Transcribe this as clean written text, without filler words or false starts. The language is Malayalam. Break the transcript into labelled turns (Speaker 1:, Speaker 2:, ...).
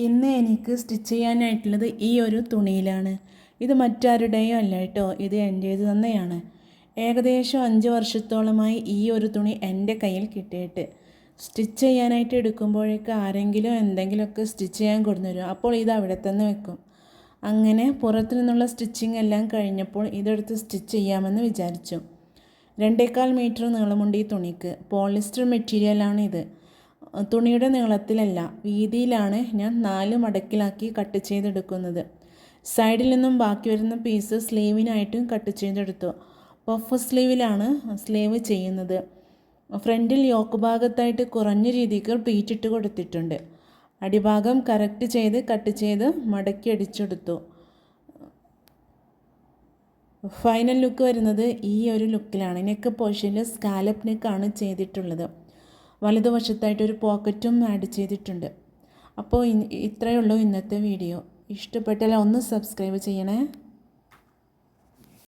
Speaker 1: ഇന്ന് എനിക്ക് സ്റ്റിച്ച് ചെയ്യാനായിട്ടുള്ളത് ഈ ഒരു തുണിയിലാണ്. ഇത് മറ്റാരുടെയും അല്ല കേട്ടോ, ഇത് എൻ്റേത് തന്നെയാണ്. ഏകദേശം 5 വർഷത്തോളമായി ഈ ഒരു തുണി എൻ്റെ കയ്യിൽ കിട്ടിയിട്ട്. സ്റ്റിച്ച് ചെയ്യാനായിട്ട് എടുക്കുമ്പോഴേക്ക് ആരെങ്കിലും എന്തെങ്കിലുമൊക്കെ സ്റ്റിച്ച് ചെയ്യാൻ കൊണ്ടുവരും. അപ്പോൾ ഇത് അവിടെ തന്നെ വെക്കും. അങ്ങനെ പുറത്തു നിന്നുള്ള സ്റ്റിച്ചിങ് എല്ലാം കഴിഞ്ഞപ്പോൾ ഇതെടുത്ത് സ്റ്റിച്ച് ചെയ്യാമെന്ന് വിചാരിച്ചു. 2.25 മീറ്റർ നീളമുണ്ട് ഈ തുണിക്ക്. പോളിസ്റ്റർ മെറ്റീരിയലാണ് ഇത്. തുണിയുടെ നീളത്തിലല്ല, വീതിയിലാണ് ഞാൻ 4 മടക്കിലാക്കി കട്ട് ചെയ്തെടുക്കുന്നത്. സൈഡിൽ നിന്നും ബാക്കി വരുന്ന പീസ് സ്ലീവിനായിട്ടും കട്ട് ചെയ്തെടുത്തു. പഫ് സ്ലീവിലാണ് സ്ലീവ് ചെയ്യുന്നത്. ഫ്രണ്ടിൽ യോക്ക് ഭാഗത്തായിട്ട് കുറഞ്ഞ രീതിക്ക് പ്ലീറ്റിട്ട് കൊടുത്തിട്ടുണ്ട്. അടിഭാഗം കറക്റ്റ് ചെയ്ത് കട്ട് ചെയ്ത് മടക്കി അടിച്ചെടുത്തു. ഫൈനൽ ലുക്ക് വരുന്നത് ഈ ഒരു ലുക്കിലാണ്. നെക്ക് പോർഷനിൽ സ്കാലപ്പ് നെക്കാണ് ചെയ്തിട്ടുള്ളത്. വലതുവശത്തായിട്ടൊരു പോക്കറ്റും ആഡ് ചെയ്തിട്ടുണ്ട്. അപ്പോൾ ഇത്രയേ ഉള്ളൂ ഇന്നത്തെ വീഡിയോ. ഇഷ്ടപ്പെട്ടാൽ ഒന്ന് സബ്സ്ക്രൈബ് ചെയ്യണേ.